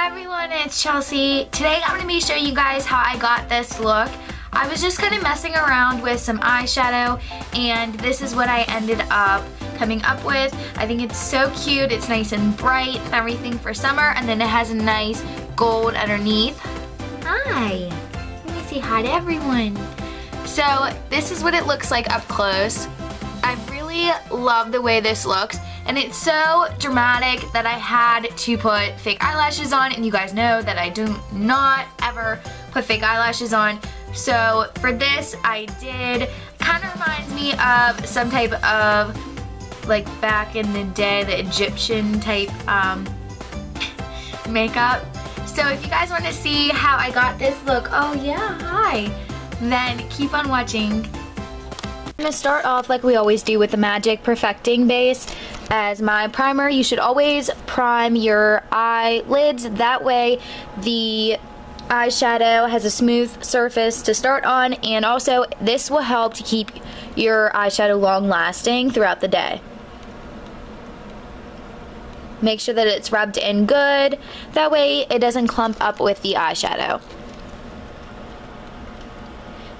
everyone, it's Chelsea. Today I'm going to be showing you guys how I got this look. I was just kind of messing around with some eyeshadow and this is what I ended up coming up with. I think it's so cute. It's nice and bright and everything for summer, and then it has a nice gold underneath. Hi. Let me say hi to everyone. So this is what it looks like up close. I really love the way this looks, and it's so dramatic that I had to put fake eyelashes on, and you guys know that I do not ever put fake eyelashes on. So for this I did, kind of reminds me of some type of, like back in the day, the Egyptian type makeup. So if you guys want to see how I got this look, oh yeah, hi, then keep on watching. I'm going to start off like we always do with the Magic Perfecting Base. As my primer, you should always prime your eyelids. That way the eyeshadow has a smooth surface to start on, and also this will help to keep your eyeshadow long lasting throughout the day. Make sure that it's rubbed in good. That way it doesn't clump up with the eyeshadow.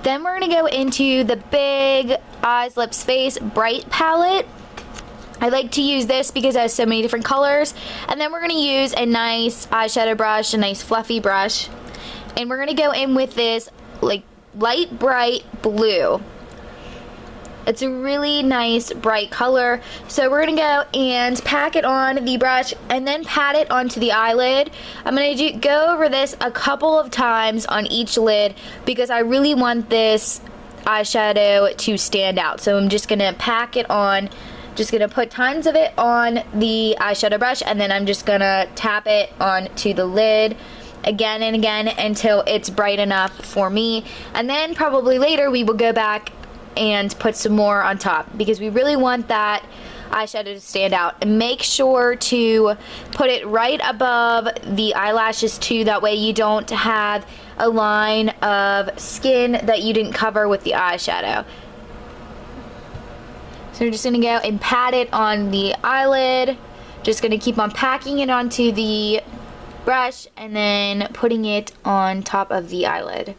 Then we're going to go into the Big Eyes Lips Face Bright palette. I like to use this because it has so many different colors. And then we're going to use a nice eyeshadow brush, a nice fluffy brush. And we're going to go in with this like light bright blue. It's a really nice bright color. So we're going to go and pack it on the brush and then pat it onto the eyelid. I'm going to go over this a couple of times on each lid because I really want this eyeshadow to stand out. So I'm just going to pack it on. Just going to put tons of it on the eyeshadow brush, and then I'm just going to tap it onto the lid again and again until it's bright enough for me. And then probably later we will go back and put some more on top because we really want that eyeshadow to stand out. And make sure to put it right above the eyelashes too, that way you don't have a line of skin that you didn't cover with the eyeshadow. So we're just going to go and pat it on the eyelid. Just going to keep on packing it onto the brush and then putting it on top of the eyelid.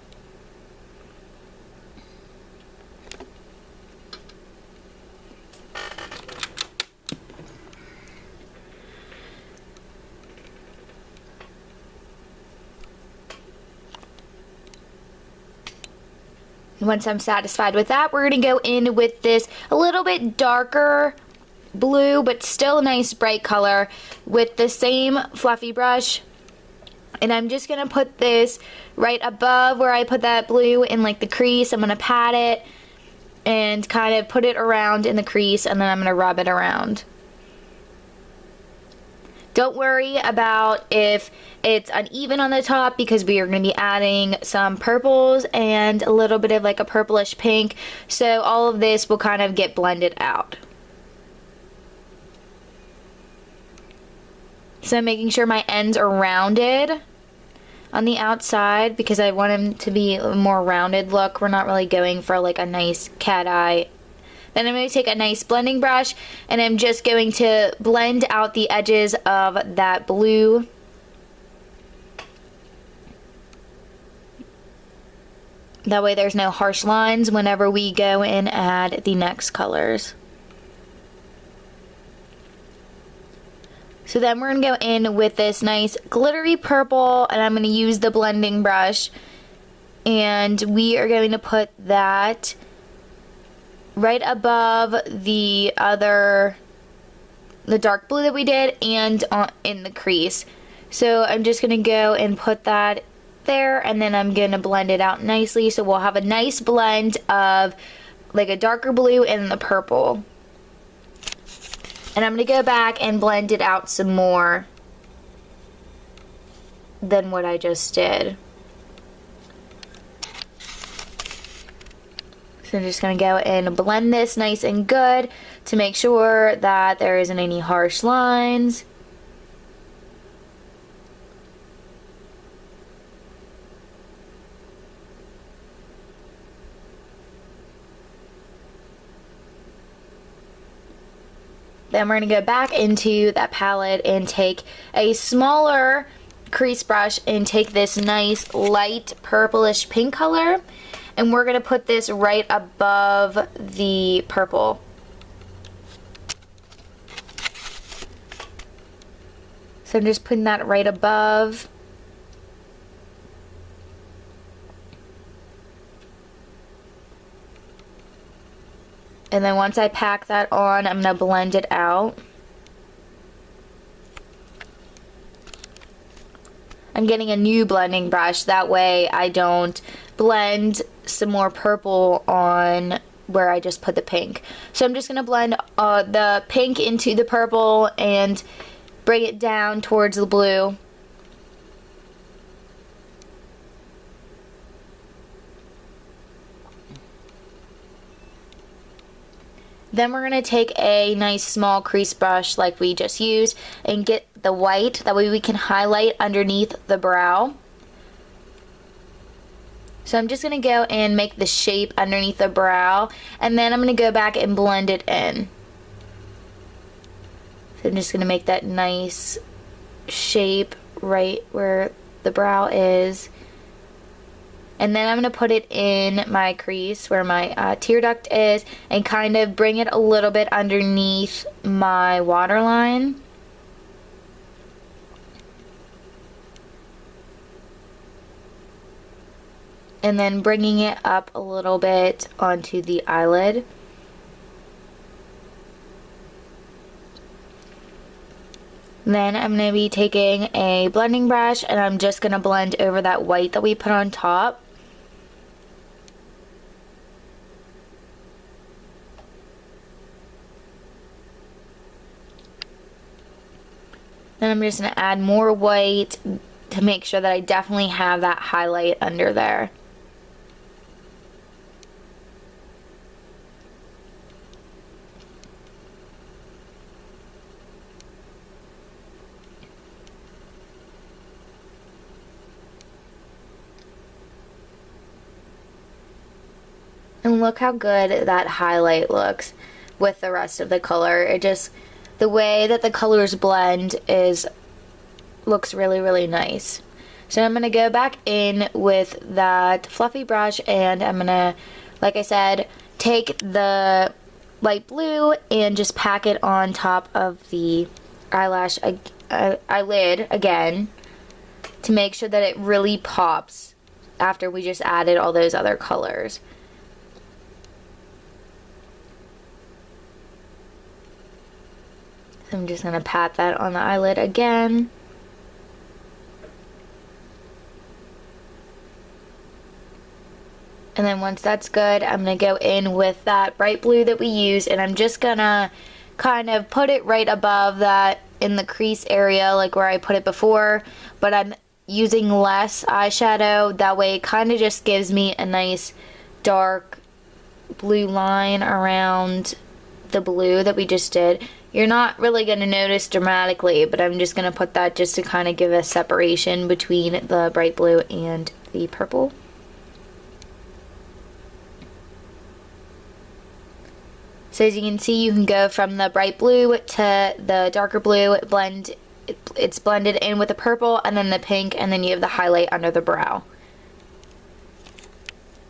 Once I'm satisfied with that, we're going to go in with this a little bit darker blue, but still a nice bright color with the same fluffy brush. And I'm just going to put this right above where I put that blue in like the crease. I'm going to pat it and kind of put it around in the crease, and then I'm going to rub it around. Don't worry about if it's uneven on the top because we are going to be adding some purples and a little bit of like a purplish pink. So all of this will kind of get blended out. So I'm making sure my ends are rounded on the outside because I want them to be a more rounded look. We're not really going for like a nice cat eye. Then I'm going to take a nice blending brush and I'm just going to blend out the edges of that blue. That way there's no harsh lines whenever we go and add the next colors. So then we're going to go in with this nice glittery purple, and I'm going to use the blending brush, and we are going to put that right above the dark blue that we did and in the crease. So I'm just going to go and put that there, and then I'm going to blend it out nicely so we'll have a nice blend of like a darker blue and the purple. And I'm going to go back and blend it out some more than what I just did. So I'm just going to go and blend this nice and good to make sure that there isn't any harsh lines. Then we're going to go back into that palette and take a smaller crease brush and take this nice light purplish pink color, and we're gonna put this right above the purple. So I'm just putting that right above. And then once I pack that on, I'm gonna blend it out. I'm getting a new blending brush, that way I don't blend some more purple on where I just put the pink. So I'm just going to blend the pink into the purple and bring it down towards the blue. Then we're going to take a nice small crease brush like we just used and get the white, that way we can highlight underneath the brow. So I'm just going to go and make the shape underneath the brow, and then I'm going to go back and blend it in. So I'm just going to make that nice shape right where the brow is. And then I'm going to put it in my crease where my tear duct is and kind of bring it a little bit underneath my waterline. And then bringing it up a little bit onto the eyelid. Then I'm going to be taking a blending brush and I'm just going to blend over that white that we put on top. Then I'm just going to add more white to make sure that I definitely have that highlight under there. And look how good that highlight looks with the rest of the color. It just, the way that the colors blend looks really, really nice. So I'm going to go back in with that fluffy brush and I'm going to, like I said, take the light blue and just pack it on top of the eyelid again to make sure that it really pops after we just added all those other colors. So I'm just going to pat that on the eyelid again. And then once that's good, I'm going to go in with that bright blue that we used, and I'm just going to kind of put it right above that in the crease area like where I put it before, but I'm using less eyeshadow. That way it kind of just gives me a nice dark blue line around the blue that we just did. You're not really going to notice dramatically, but I'm just going to put that just to kind of give a separation between the bright blue and the purple. So as you can see, you can go from the bright blue to the darker blue, it's blended in with the purple and then the pink, and then you have the highlight under the brow.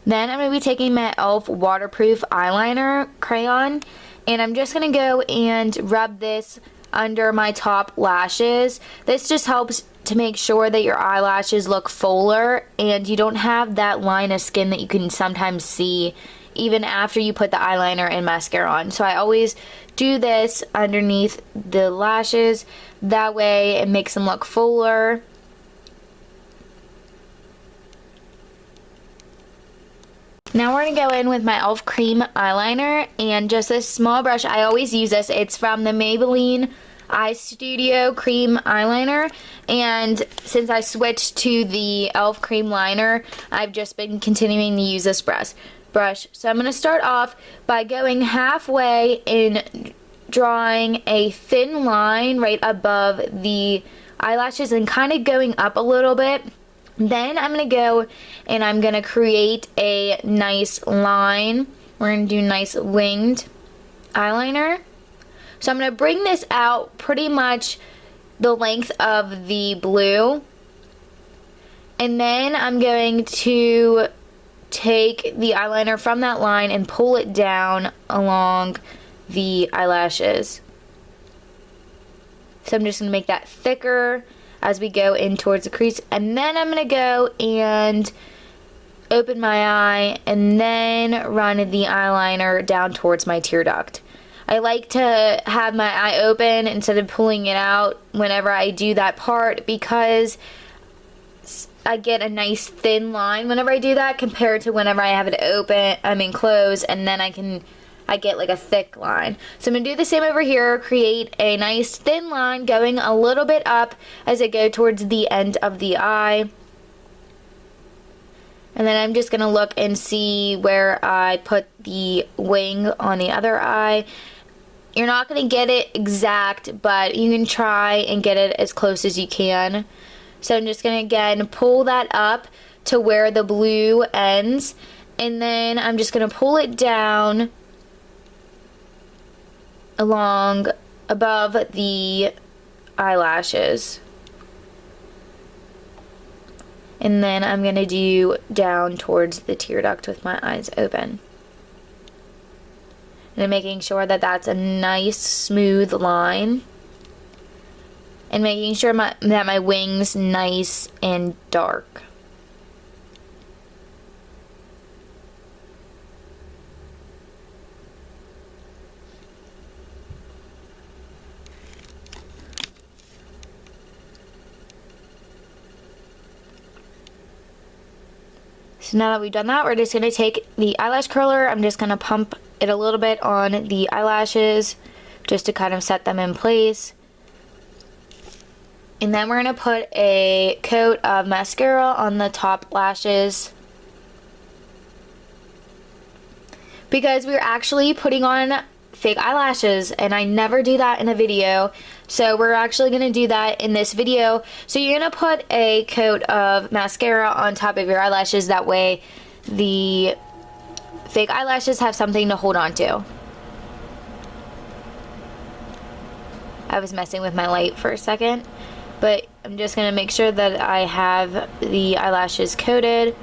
Then I'm going to be taking my e.l.f. waterproof eyeliner crayon, and I'm just going to go and rub this under my top lashes. This just helps to make sure that your eyelashes look fuller and you don't have that line of skin that you can sometimes see even after you put the eyeliner and mascara on. So I always do this underneath the lashes. That way it makes them look fuller. Now we're going to go in with my e.l.f. cream eyeliner and just this small brush. I always use this. It's from the Maybelline Eye Studio cream eyeliner, and since I switched to the e.l.f. cream liner, I've just been continuing to use this brush. So I'm going to start off by going halfway and drawing a thin line right above the eyelashes and kind of going up a little bit. Then I'm going to go and I'm going to create a nice line. We're going to do nice winged eyeliner. So I'm going to bring this out pretty much the length of the blue And then I'm going to take the eyeliner from that line and pull it down along the eyelashes. So I'm just going to make that thicker as we go in towards the crease. And then I'm going to go and open my eye and then run the eyeliner down towards my tear duct. I like to have my eye open instead of pulling it out whenever I do that part, because I get a nice thin line whenever I do that compared to whenever I have it open, closed, and then I get like a thick line. So I'm going to do the same over here, create a nice thin line going a little bit up as I go towards the end of the eye. And then I'm just going to look and see where I put the wing on the other eye. You're not going to get it exact, but you can try and get it as close as you can. So I'm just going to, again, pull that up to where the blue ends. And then I'm just going to pull it down along above the eyelashes. And then I'm going to do down towards the tear duct with my eyes open. And I'm making sure that that's a nice smooth line. And making sure that my wing's nice and dark. So now that we've done that, we're just going to take the eyelash curler. I'm just going to pump it a little bit on the eyelashes just to kind of set them in place. And then we're going to put a coat of mascara on the top lashes, because we're actually putting on fake eyelashes, and I never do that in a video. So we're actually going to do that in this video. So you're going to put a coat of mascara on top of your eyelashes. That way the fake eyelashes have something to hold on to. I was messing with my light for a second, but I'm just going to make sure that I have the eyelashes coated.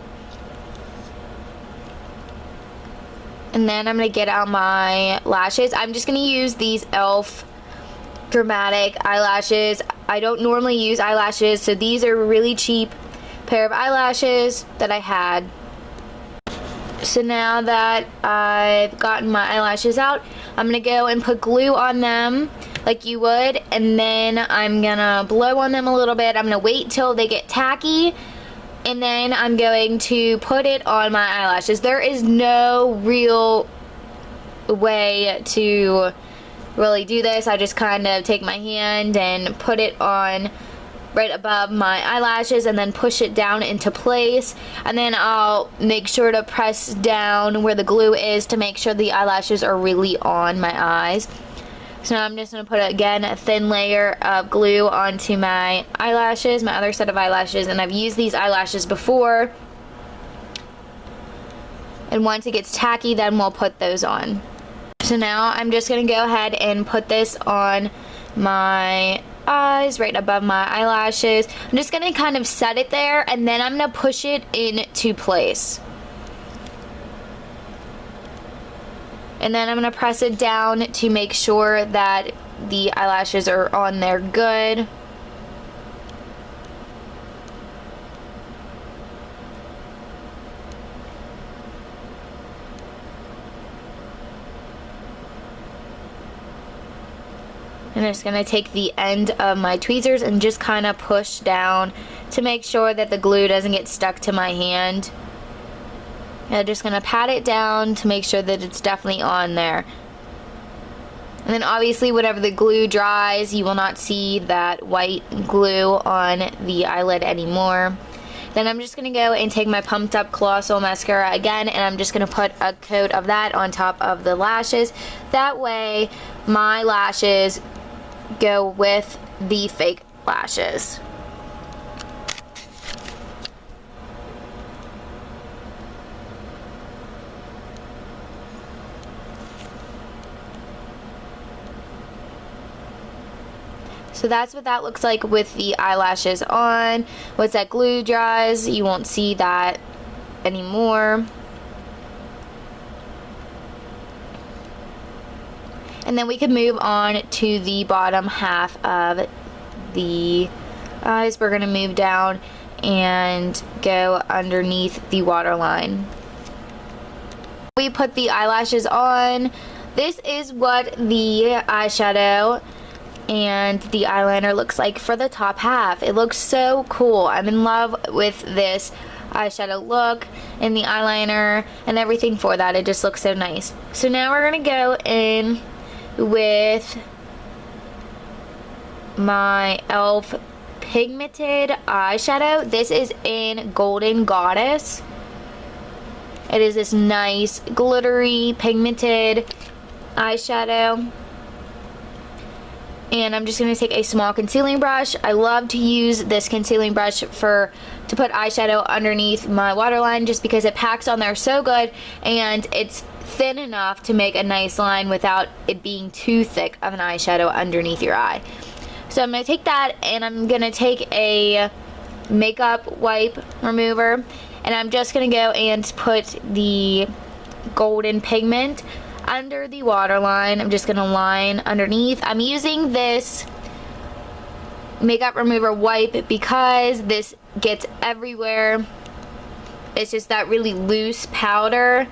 And then I'm going to get out my lashes. I'm just going to use these e.l.f. dramatic eyelashes. I don't normally use eyelashes, so these are a really cheap pair of eyelashes that I had. So now that I've gotten my eyelashes out, I'm going to go and put glue on them like you would, and then I'm going to blow on them a little bit. I'm going to wait till they get tacky, and then I'm going to put it on my eyelashes. There is no real way to really do this. I just kind of take my hand and put it on right above my eyelashes and then push it down into place, and then I'll make sure to press down where the glue is to make sure the eyelashes are really on my eyes. So now I'm just going to put, again, a thin layer of glue onto my eyelashes, my other set of eyelashes, and I've used these eyelashes before. And once it gets tacky, then we'll put those on. So now I'm just going to go ahead and put this on my eyes, right above my eyelashes. I'm just going to kind of set it there, and then I'm going to push it into place. And then I'm going to press it down to make sure that the eyelashes are on there good. And I'm just going to take the end of my tweezers and just kind of push down to make sure that the glue doesn't get stuck to my hand. And I'm just going to pat it down to make sure that it's definitely on there. And then obviously whenever the glue dries, you will not see that white glue on the eyelid anymore. Then I'm just going to go and take my Pumped Up Colossal Mascara again, and I'm just going to put a coat of that on top of the lashes. That way my lashes go with the fake lashes. So that's what that looks like with the eyelashes on. Once that glue dries, you won't see that anymore. And then we can move on to the bottom half of the eyes. We're gonna move down and go underneath the waterline. We put the eyelashes on. This is what the eyeshadow and the eyeliner looks like for the top half. It looks so cool. I'm in love with this eyeshadow look and the eyeliner and everything for that. It just looks so nice. So now we're gonna go in with my e.l.f. pigmented eyeshadow. This is in Golden Goddess. It is this nice glittery pigmented eyeshadow. And I'm just going to take a small concealing brush. I love to use this concealing brush to put eyeshadow underneath my waterline, just because it packs on there so good and it's thin enough to make a nice line without it being too thick of an eyeshadow underneath your eye. So I'm going to take that and I'm going to take a makeup wipe remover and I'm just going to go and put the golden pigment under the waterline. I'm just going to line underneath. I'm using this makeup remover wipe because this gets everywhere. It's just that really loose powder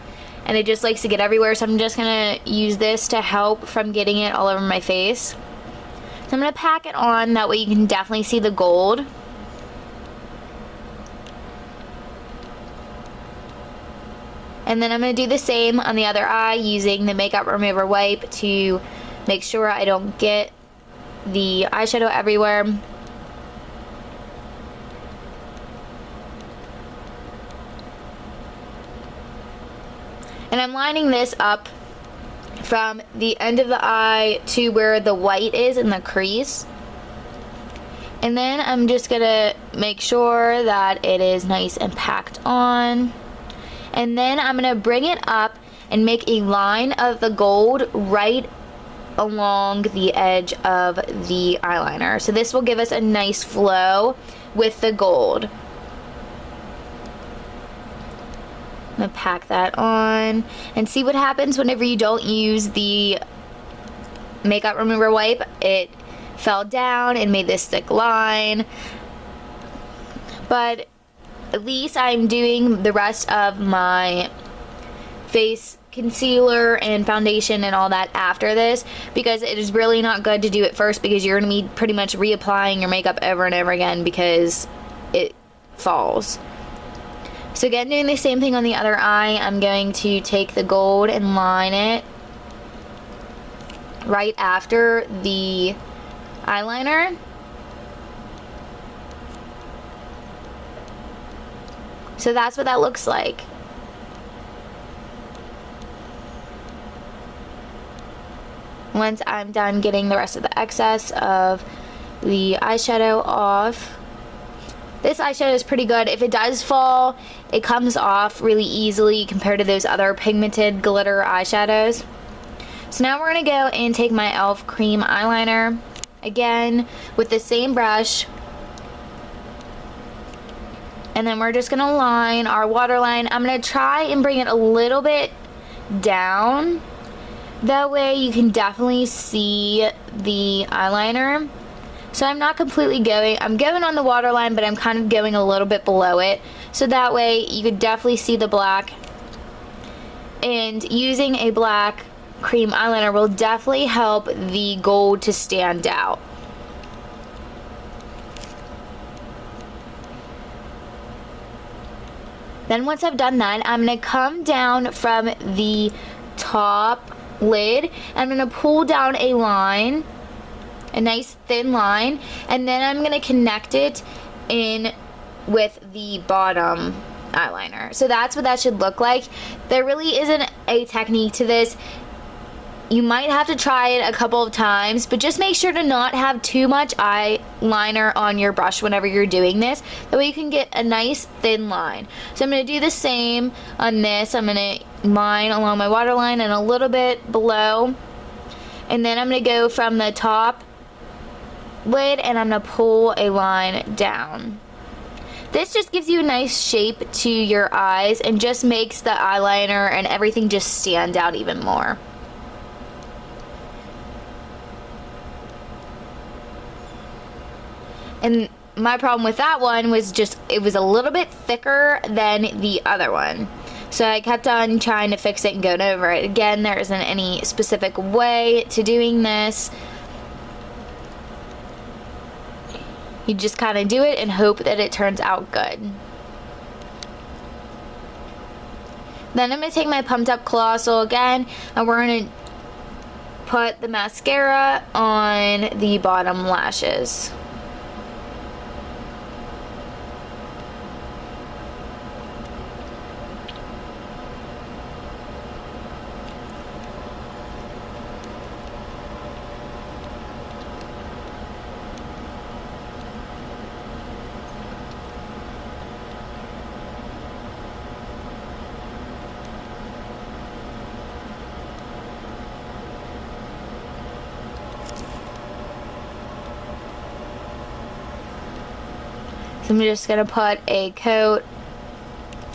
and it just likes to get everywhere, so I'm just going to use this to help from getting it all over my face. So I'm going to pack it on, that way you can definitely see the gold. And then I'm going to do the same on the other eye using the makeup remover wipe to make sure I don't get the eyeshadow everywhere. And I'm lining this up from the end of the eye to where the white is in the crease. And then I'm just going to make sure that it is nice and packed on. And then I'm going to bring it up and make a line of the gold right along the edge of the eyeliner. So this will give us a nice flow with the gold. I'm going to pack that on and see what happens whenever you don't use the makeup remover wipe. It fell down and made this thick line. But at least I'm doing the rest of my face concealer and foundation and all that after this, because it is really not good to do it first, because you're going to be pretty much reapplying your makeup over and over again because it falls. So again, doing the same thing on the other eye, I'm going to take the gold and line it right after the eyeliner. So that's what that looks like. Once I'm done getting the rest of the excess of the eyeshadow off. This eyeshadow is pretty good. If it does fall, it comes off really easily compared to those other pigmented glitter eyeshadows. So now we're going to go and take my e.l.f. cream eyeliner, again with the same brush. And then we're just going to line our waterline. I'm going to try and bring it a little bit down. That way you can definitely see the eyeliner. So I'm not completely going, I'm going on the waterline, but I'm kind of going a little bit below it. So that way you could definitely see the black. And using a black cream eyeliner will definitely help the gold to stand out. Then once I've done that, I'm going to come down from the top lid. I'm going to pull down a line, a nice thin line, and then I'm going to connect it in with the bottom eyeliner. So that's what that should look like. There really isn't a technique to this. You might have to try it a couple of times, but just make sure to not have too much eyeliner on your brush whenever you're doing this. That way you can get a nice thin line. So I'm going to do the same on this. I'm going to line along my waterline and a little bit below. And then I'm going to go from the top lid and I'm going to pull a line down. This just gives you a nice shape to your eyes and just makes the eyeliner and everything just stand out even more. And my problem with that one was just it was a little bit thicker than the other one. So I kept on trying to fix it and going over it. Again, there isn't any specific way to doing this. You just kind of do it and hope that it turns out good. Then I'm going to take my Pumped Up Colossal again, and we're going to put the mascara on the bottom lashes. So I'm just going to put a coat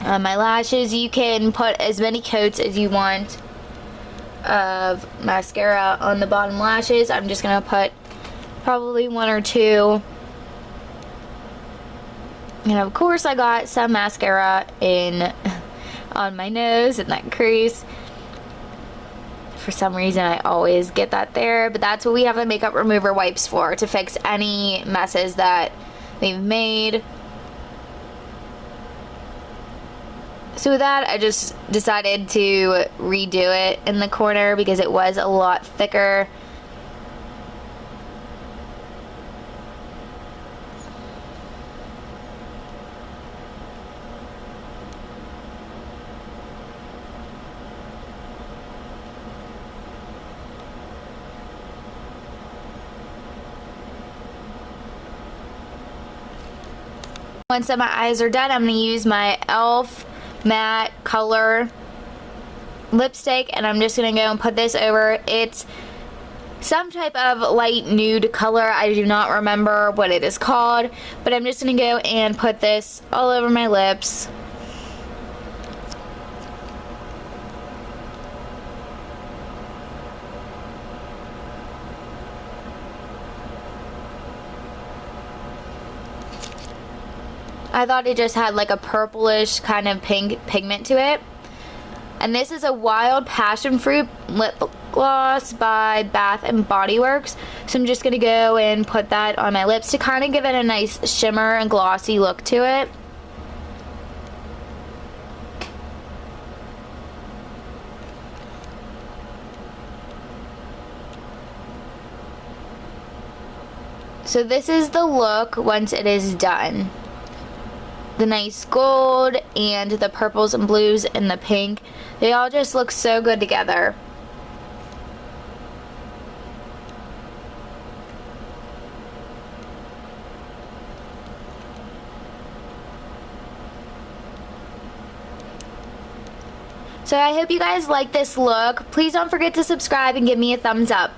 on my lashes. You can put as many coats as you want of mascara on the bottom lashes. I'm just going to put probably 1 or 2. And of course I got some mascara in on my nose and that crease. For some reason I always get that there, but that's what we have the makeup remover wipes for, to fix any messes that they've made. So with that, I just decided to redo it in the corner because it was a lot thicker. Once my eyes are done, I'm going to use my e.l.f. matte color lipstick, and I'm just going to go and put this over. It's some type of light nude color. I do not remember what it is called, but I'm just going to go and put this all over my lips. I thought it just had like a purplish kind of pink pigment to it. And this is a Wild Passion Fruit lip gloss by Bath and Body Works. So I'm just going to go and put that on my lips to kind of give it a nice shimmer and glossy look to it. So this is the look once it is done. The nice gold and the purples and blues and the pink, they all just look so good together. So I hope you guys like this look. Please don't forget to subscribe and give me a thumbs up.